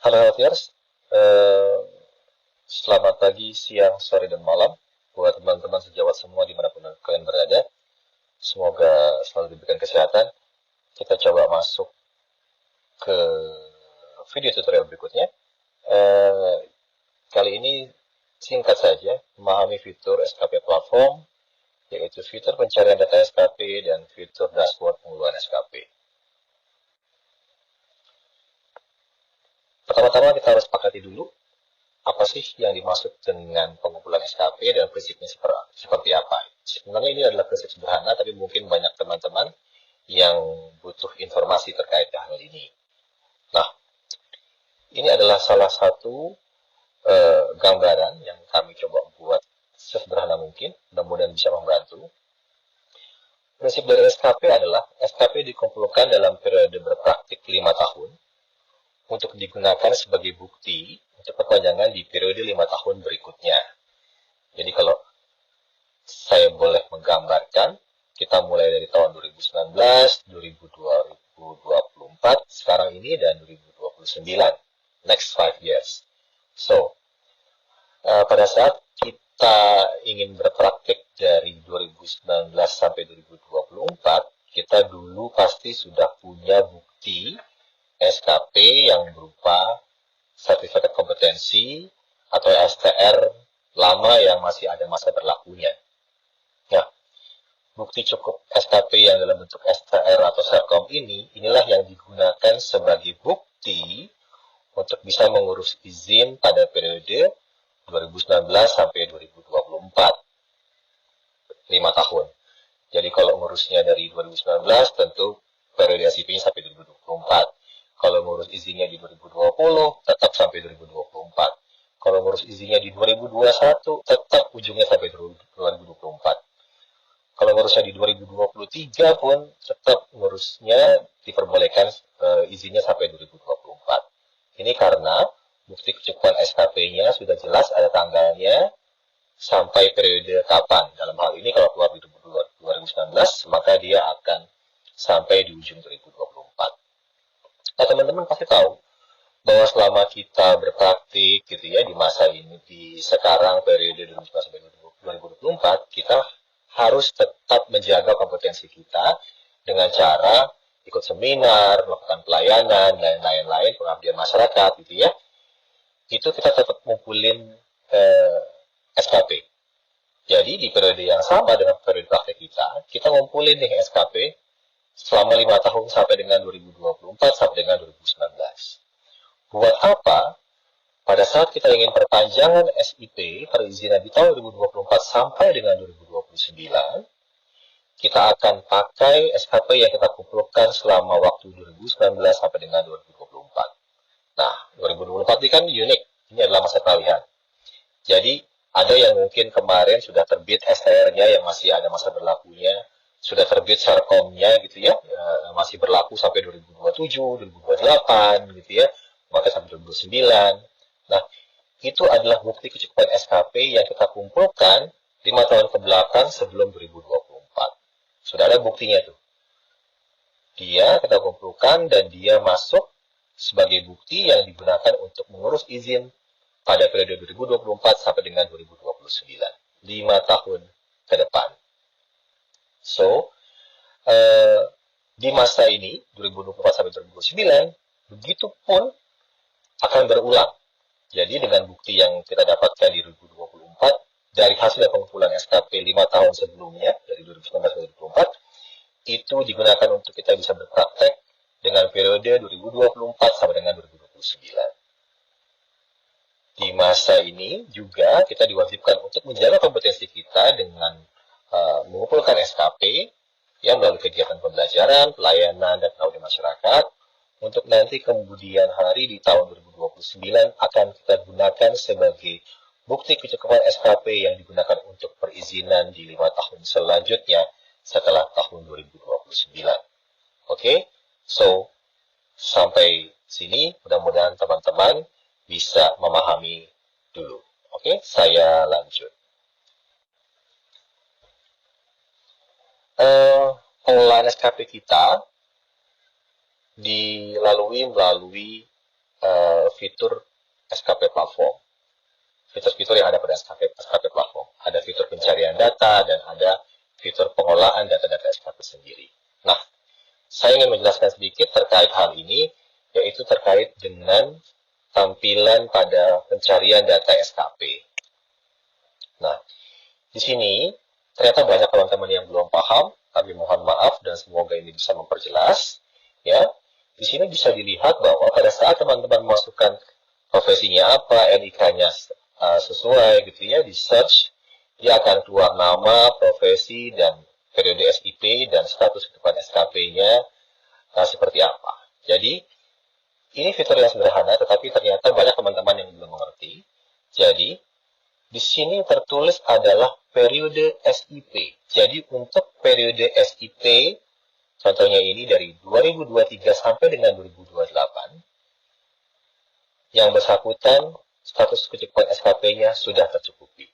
Halo Healthiers, Eh, selamat pagi, siang, sore, dan malam buat teman-teman sejawat semua dimanapun kalian berada. Semoga selalu diberikan kesehatan. Kita coba masuk ke video tutorial berikutnya. Eh, Kali ini singkat saja, memahami fitur SKP platform, yaitu fitur pencarian data SKP dan fitur dashboard pengeluaran SKP. Pertama-tama kita harus sepakati dulu apa sih yang dimaksud dengan pengumpulan SKP dan prinsipnya seperti apa. Sebenarnya ini adalah prinsip sederhana, tapi mungkin banyak teman-teman yang butuh informasi terkait hal ini. Nah, ini adalah salah satu gambaran yang kami coba buat sesederhana mungkin, mudah-mudahan bisa membantu. Prinsip dari SKP adalah SKP dikumpulkan dalam periode berpraktik 5 tahun untuk digunakan sebagai bukti untuk perpanjangan di periode 5 tahun berikutnya. Jadi kalau saya boleh menggambarkan, kita mulai dari tahun 2019, 2024, sekarang ini, dan 2029. Next 5 years. So, pada saat kita ingin berpraktik dari 2019 sampai 2024, kita dulu pasti sudah punya bukti SKP yang berupa sertifikat kompetensi atau STR lama yang masih ada masa berlakunya. Nah, bukti cukup SKP yang dalam bentuk STR atau Serkom inilah yang digunakan sebagai bukti untuk bisa mengurus izin pada periode 2019 sampai 2024. 5 tahun. Jadi kalau ngurusnya dari 2019, tentu periode SIP-nya sampai 2024. Kalau ngurus izinnya di 2020, tetap sampai 2024. Kalau ngurus izinnya di 2021, tetap ujungnya sampai 2024. Kalau ngurusnya di 2023 pun, tetap ngurusnya diperbolehkan izinnya sampai 2024. Ini karena bukti kecukupan SKP-nya sudah jelas ada tanggalnya sampai periode kapan. Dalam hal ini kalau keluar di 2019, maka dia akan sampai di ujung 2024. Nah, teman-teman pasti tahu bahwa selama kita berpraktik gitu ya di masa ini, di sekarang periode 2019 sampai 2024, kita harus tetap menjaga kompetensi kita dengan cara ikut seminar, melakukan pelayanan, dan lain-lain, pengabdian masyarakat gitu ya. Itu kita tetap ngumpulin SKP. Jadi di periode yang sama dengan periode praktek kita ngumpulin nih SKP selama 5 tahun sampai dengan 2024 sampai dengan 2019. Buat apa? Pada saat kita ingin perpanjangan SIP perizinan di tahun 2024 sampai dengan 2029, kita akan pakai SKP yang kita kumpulkan selama waktu 2019 sampai dengan 2024. Nah, 2024 ini kan unik. Ini adalah masa peralihan. Jadi, ada yang mungkin kemarin sudah terbit STR-nya yang masih ada masa berlakunya, sudah terbit Serkom-nya gitu ya, masih berlaku sampai 2027, 2028 gitu ya, maka sampai 2029. Nah, itu adalah bukti kecukupan SKP yang kita kumpulkan 5 tahun ke belakang sebelum 2024. Sudah ada buktinya tuh. Dia kita kumpulkan dan dia masuk sebagai bukti yang digunakan untuk mengurus izin pada periode 2024 sampai dengan 2029. 5 tahun ke depan. So, di masa ini, 2024 sampai 2029, begitu pun akan berulang. Jadi dengan bukti yang kita dapatkan di 2024, dari hasil pengumpulan SKP 5 tahun sebelumnya, dari 2019 ke 2024, itu digunakan untuk kita bisa berpraktek dengan periode 2024 sampai dengan 2029. Di masa ini juga kita diwajibkan untuk menjaga kompetensi kita dengan mengumpulkan SKP ya melalui kegiatan pembelajaran, pelayanan, dan pengabdian masyarakat untuk nanti kemudian hari di tahun 2029 akan kita gunakan sebagai bukti kecukupan SKP yang digunakan untuk perizinan di 5 tahun selanjutnya setelah tahun 2029. Oke, so sampai sini mudah-mudahan teman-teman bisa memahami dulu. Oke, saya lanjut. Pengelolaan SKP kita dilalui melalui fitur SKP platform. Fitur-fitur yang ada pada SKP platform. Ada fitur pencarian data dan ada fitur pengolahan data-data SKP sendiri. Nah, saya ingin menjelaskan sedikit terkait hal ini, yaitu terkait dengan tampilan pada pencarian data SKP. Nah, di sini ternyata banyak teman-teman yang belum paham, kami mohon maaf dan semoga ini bisa memperjelas. Ya, di sini bisa dilihat bahwa pada saat teman-teman masukkan profesinya apa, NIK-nya sesuai gitu ya, di search, dia akan keluar nama, profesi, dan periode SIP, dan status kehidupan SKP-nya seperti apa. Jadi, ini fitur yang sederhana, tetapi ternyata banyak teman-teman yang belum mengerti. Jadi, di sini tertulis adalah periode SIP. Jadi, untuk periode SIP, contohnya ini dari 2023 sampai dengan 2028, yang bersangkutan status kecukupan SKP-nya sudah tercukupi.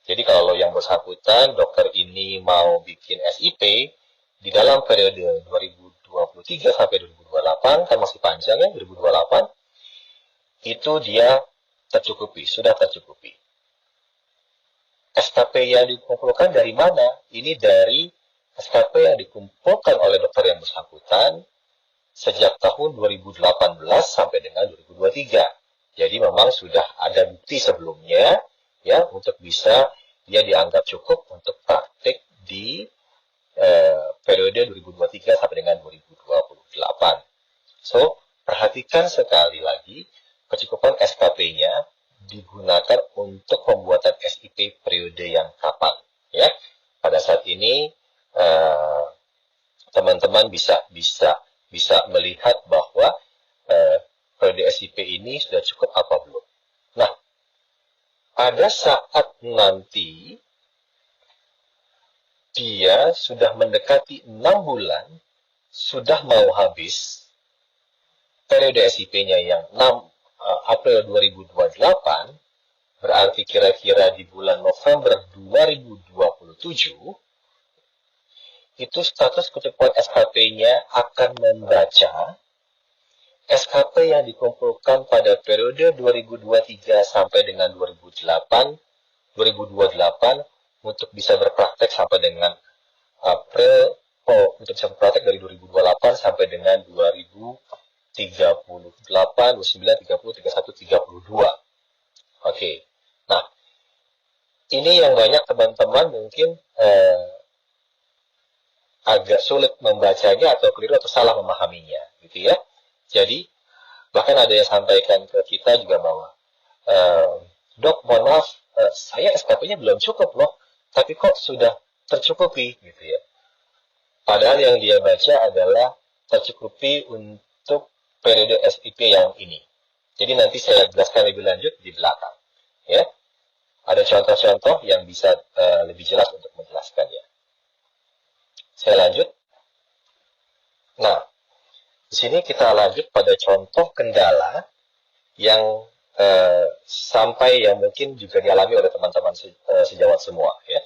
Jadi kalau yang bersangkutan, dokter ini mau bikin SIP di dalam periode 2023 sampai 2028, kan masih panjang ya, 2028, itu dia tercukupi, sudah tercukupi. SKP yang dikumpulkan dari mana? Ini dari SKP yang dikumpulkan oleh dokter yang bersangkutan sejak tahun 2018 sampai dengan 2023. Jadi memang sudah ada bukti sebelumnya ya untuk bisa dia dianggap cukup untuk praktik di periode 2023 sampai dengan 2028. So, perhatikan sekali lagi kecukupan SKP-nya digunakan untuk pembuatan SIP periode yang kapan ya. Pada saat ini teman-teman bisa melihat bahwa periode SIP ini sudah cukup apa belum. Nah, pada saat nanti dia sudah mendekati 6 bulan, sudah mau habis periode SIP-nya yang 6 April 2028, berarti kira-kira di bulan November 2027, itu status kecukupan SKP-nya akan membaca SKP yang dikumpulkan pada periode 2023 sampai dengan 2028 untuk bisa berpraktek sampai dengan untuk bisa berpraktek dari 2028 sampai dengan 2038, 29, 30, 31, 32. Oke. Nah, ini yang banyak teman-teman mungkin agak sulit membacanya atau keliru atau salah memahaminya, gitu ya. Jadi, bahkan ada yang sampaikan ke kita juga bahwa, dok, mohon maaf, saya SKP-nya belum cukup loh, tapi kok sudah tercukupi, gitu ya. Padahal yang dia baca adalah tercukupi untuk periode SIP yang ini. Jadi nanti saya jelaskan lebih lanjut di belakang, ya. Ada contoh-contoh yang bisa lebih jelas untuk menjelaskannya. Saya lanjut. Nah, di sini kita lanjut pada contoh kendala yang sampai yang mungkin juga dialami oleh teman-teman sejawat semua. Ya.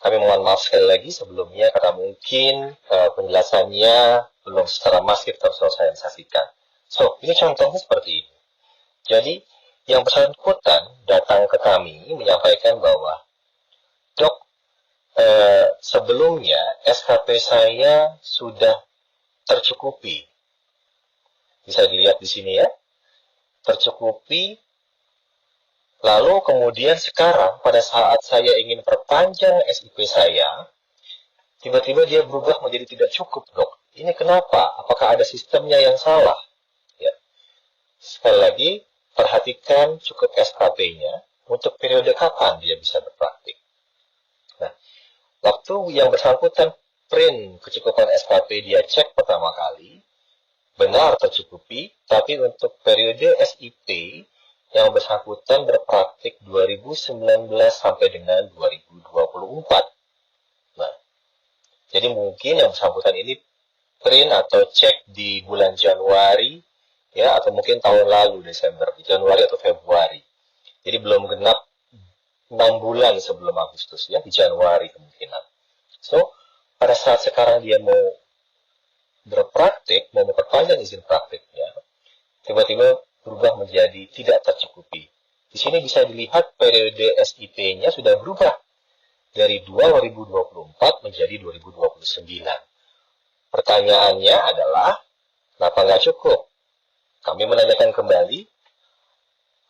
Kami mohon maaf sekali lagi sebelumnya karena mungkin penjelasannya belum secara masif tersosialisasikan. So, ini contohnya seperti ini. Jadi, yang bersangkutan datang ke kami menyampaikan bahwa, dok, sebelumnya SKP saya sudah tercukupi. Bisa dilihat di sini ya. Tercukupi. Lalu kemudian sekarang pada saat saya ingin perpanjang SIP saya, tiba-tiba dia berubah menjadi tidak cukup, dok. Ini kenapa? Apakah ada sistemnya yang salah? Ya. Sekali lagi, perhatikan cukup SKP-nya untuk periode kapan dia bisa berpraktik. Nah, waktu yang bersangkutan print kecukupan SKP dia cek pertama kali, benar tercukupi, tapi untuk periode SIP yang bersangkutan berpraktik 2019 sampai dengan 2024. Nah, jadi mungkin yang bersangkutan ini print atau cek di bulan Januari, ya, atau mungkin tahun lalu Desember, di Januari atau Februari. Jadi belum genap 6 bulan sebelum Agustus, ya, di Januari kemungkinan. So, pada saat sekarang dia mau berpraktik, mau memperpanjang izin praktiknya, tiba-tiba berubah menjadi tidak tercukupi. Di sini bisa dilihat periode SIP-nya sudah berubah dari 2024 menjadi 2029. Pertanyaannya adalah, kenapa nggak cukup? Kami menanyakan kembali,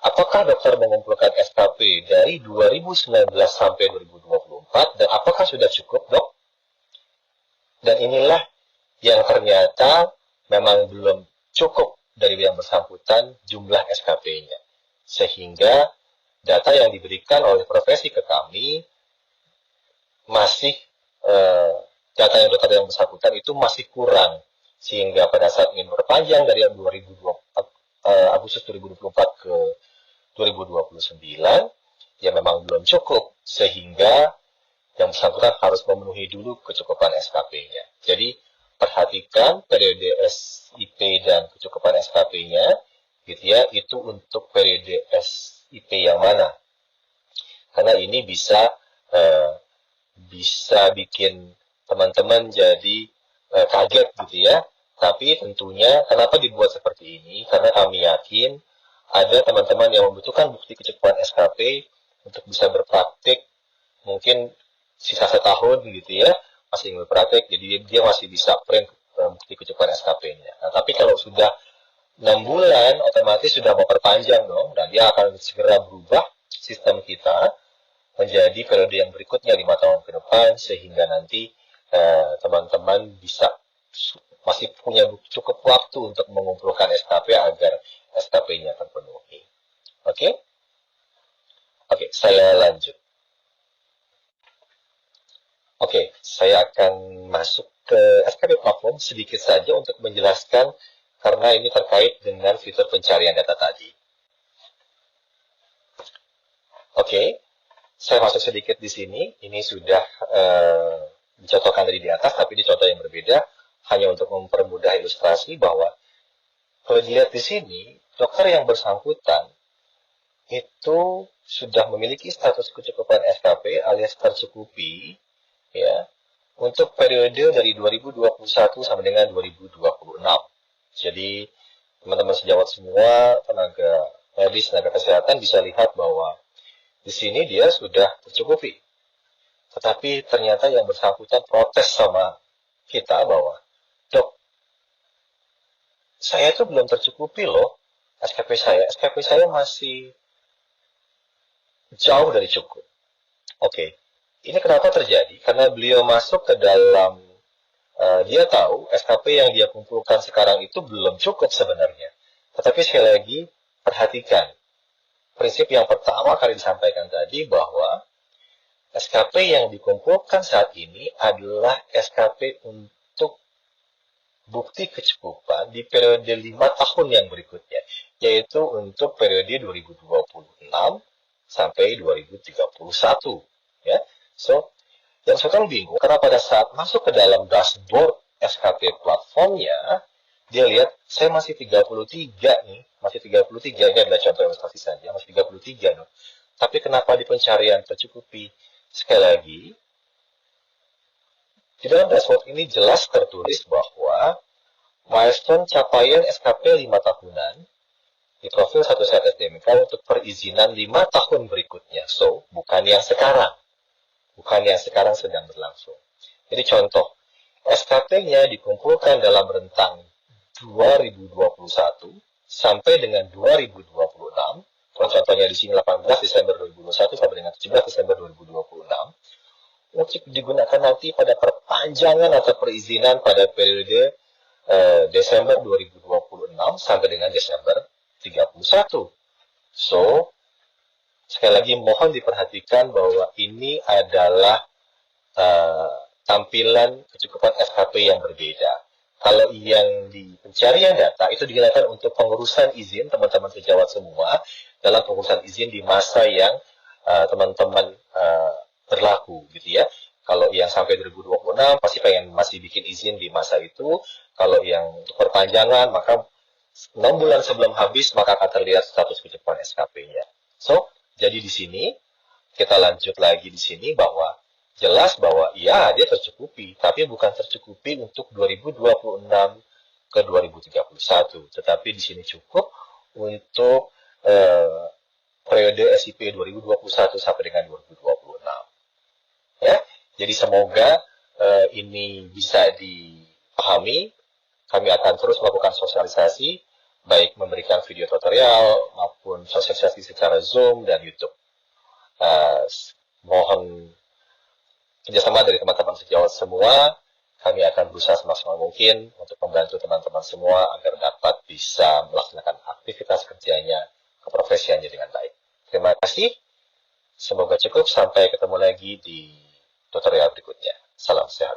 apakah dokter mengumpulkan SKP dari 2019 sampai 2024 dan apakah sudah cukup, dok? Dan inilah yang ternyata memang belum cukup dari yang bersangkutan jumlah SKP-nya. Sehingga data yang diberikan oleh profesi ke kami masih data yang dokter yang bersangkutan itu masih kurang. Sehingga pada saat ingin berpanjang dari 2024, Agustus 2024 ke 2029, ya memang belum cukup, sehingga yang bersangkutan harus memenuhi dulu kecukupan SKP-nya. Jadi, perhatikan periode SIP dan kecukupan SKP-nya, gitu ya, itu untuk periode SIP yang mana. Karena ini bisa bikin teman-teman jadi kaget, gitu ya. Tapi tentunya, kenapa dibuat seperti ini? Karena kami yakin ada teman-teman yang membutuhkan bukti kecukupan SKP untuk bisa berpraktik mungkin sisa setahun gitu ya, masih ingin berpraktik, jadi dia masih bisa print bukti kecukupan SKP-nya. Nah, tapi kalau sudah 6 bulan, otomatis sudah mau perpanjang dong, dan dia akan segera berubah sistem kita menjadi periode yang berikutnya 5 tahun ke depan, sehingga nanti teman-teman bisa masih punya cukup waktu untuk mengumpulkan SKP agar SKP-nya terpenuhi. Oke? Oke, saya lanjut. Oke, saya akan masuk ke SKP platform sedikit saja untuk menjelaskan karena ini terkait dengan fitur pencarian data tadi. Oke, saya masuk sedikit di sini. Ini sudah dicontohkan dari di atas, tapi di contoh yang berbeda, hanya untuk mempermudah ilustrasi bahwa kalau dilihat di sini, dokter yang bersangkutan itu sudah memiliki status kecukupan SKP alias tercukupi, ya, untuk periode dari 2021 sampai dengan 2026. Jadi, teman-teman sejawat semua, tenaga medis, tenaga kesehatan bisa lihat bahwa di sini dia sudah tercukupi. Tetapi ternyata yang bersangkutan protes sama kita bahwa, dok, saya itu belum tercukupi loh SKP saya. SKP saya masih jauh dari cukup. Oke, ini kenapa terjadi? Karena beliau masuk ke dalam, dia tahu SKP yang dia kumpulkan sekarang itu belum cukup sebenarnya. Tetapi sekali lagi, perhatikan. Prinsip yang pertama kali disampaikan tadi bahwa SKP yang dikumpulkan saat ini adalah SKP untuk bukti kecukupan di periode 5 tahun yang berikutnya, yaitu untuk periode 2026 sampai 2031. Ya. So, yang sekarang bingung, karena pada saat masuk ke dalam dashboard SKP platformnya, dia lihat, saya masih 33 nih, masih 33, ini adalah contoh ilustrasi saja, masih 33 dong. Tapi kenapa di pencarian tercukupi? Sekali lagi, di dalam dashboard ini jelas tertulis bahwa milestone capaian SKP 5 tahunan di profil satu set SDMK untuk perizinan 5 tahun berikutnya. So, bukan yang sekarang. Bukan yang sekarang sedang berlangsung. Jadi contoh, SKP-nya dikumpulkan dalam rentang 2021 sampai dengan 2026. Contohnya di sini 18 Desember 2021 sampai dengan 17 Desember 2026. Untuk digunakan nanti pada perpanjangan atau perizinan pada periode Desember 2026 sampai dengan Desember 31. So, sekali lagi mohon diperhatikan bahwa ini adalah tampilan kecukupan SKP yang berbeda. Kalau yang di pencarian data itu digunakan untuk pengurusan izin teman-teman sejawat semua dalam pengurusan izin di masa yang teman-teman berlaku gitu ya. Kalau yang sampai 2026 pasti pengen masih bikin izin di masa itu. Kalau yang untuk perpanjangan maka 6 bulan sebelum habis maka akan terlihat status kecukupan SKP-nya. So, jadi di sini kita lanjut lagi di sini bahwa jelas bahwa ya dia tercukupi, tapi bukan tercukupi untuk 2026 ke 2031, tetapi di sini cukup untuk periode SIP 2021 sampai dengan 2026. Ya, jadi semoga ini bisa dipahami. Kami akan terus melakukan sosialisasi, baik memberikan video tutorial maupun sosialisasi secara Zoom dan YouTube. Mohon kerjasama dari teman-teman sejawat semua. Kami akan berusaha semaksimal mungkin untuk membantu teman-teman semua agar dapat bisa melaksanakan aktivitas kerjanya, keprofesiannya dengan baik. Terima kasih. Semoga cukup. Sampai ketemu lagi di tutorial berikutnya. Salam sehat.